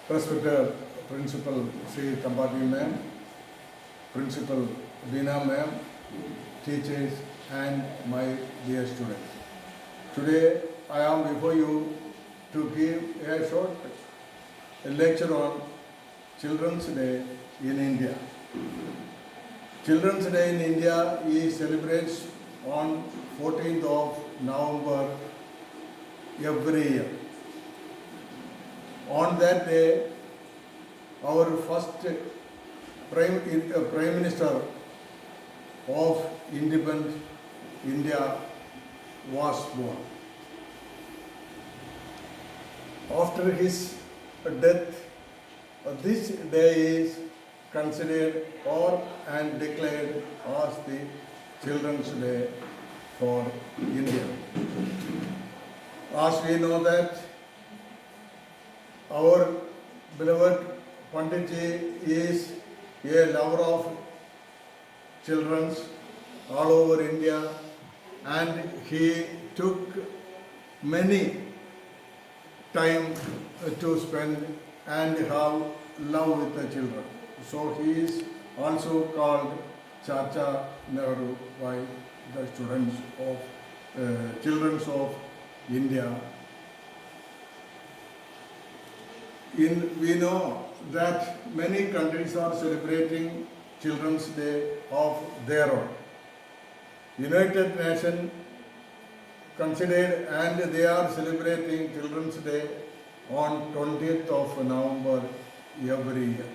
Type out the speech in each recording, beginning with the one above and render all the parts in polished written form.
Respected Principal Sri Tambati ma'am, Principal Veena ma'am, teachers and my dear students. Today I am before you to give a short lecture on Children's Day in India. Children's Day in India is celebrated on 14th of November every year. On that day, our first Prime Minister of independent India was born. After his death, this day is considered and declared as the Children's Day for India. As we know that our beloved Panditji is a lover of children all over India, and he took many time to spend and have love with the children. So he is also called Chacha Nehru by the students of children of India. We know that many countries are celebrating Children's Day of their own. United Nations considered and they are celebrating Children's Day on 20th of November every year.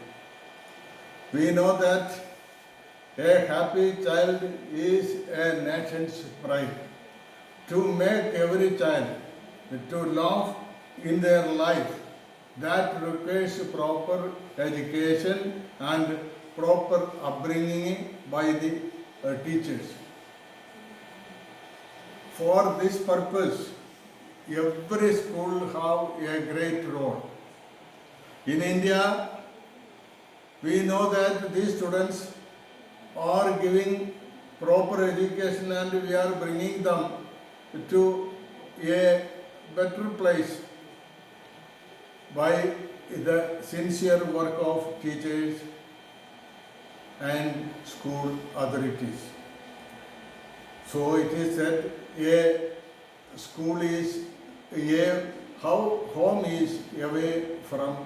We know that a happy child is a nation's pride. To make every child to laugh in their life, that requires proper education and proper upbringing by the teachers. For this purpose, every school have a great role. In India, we know that these students are giving proper education and we are bringing them to a better place by the sincere work of teachers and school authorities. So it is said a school is home is away from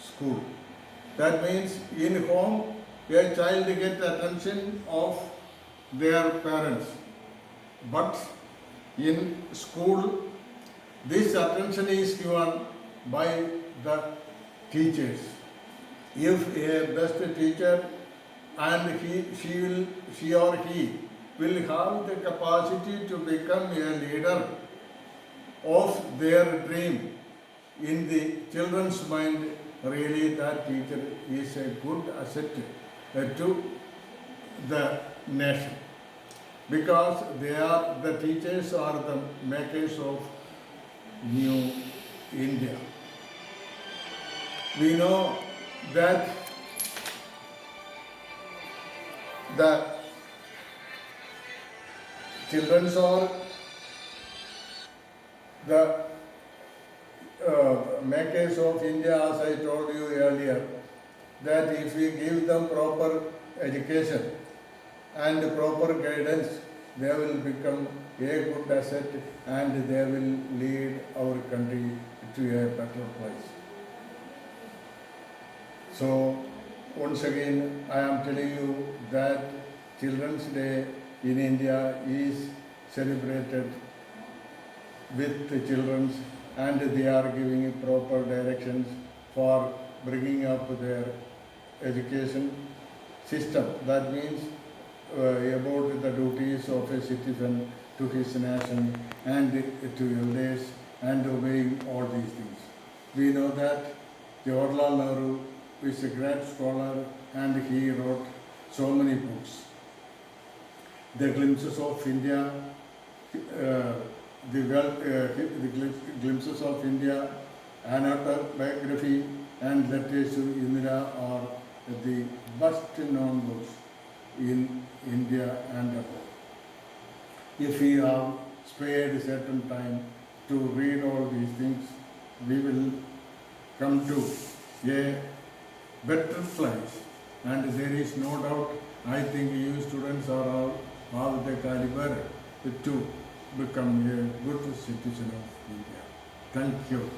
school. That means in home a child gets attention of their parents, but in school this attention is given by the teachers. If a best teacher and she or he will have the capacity to become a leader of their dream in the children's mind, really that teacher is a good asset to the nation, because the teachers are the makers of new India. We know that the children are the makers of India, as I told you earlier, that if we give them proper education and proper guidance, they will become a good asset and they will lead our country to a better place. So, once again, I am telling you that Children's Day in India is celebrated with the children and they are giving proper directions for bringing up their education system. That means about the duties of a citizen to his nation and to elders and obeying all these things. We know that Jawaharlal Nehru is a great scholar and he wrote so many books. The Glimpses of India, the Glimpses of India, an autobiography and Letters to Indira are the best known books in India and abroad. If we have spared a certain time to read all these things, we will come to a better place, and there is no doubt, I think you students are all of the caliber to become a good citizen of India. Thank you.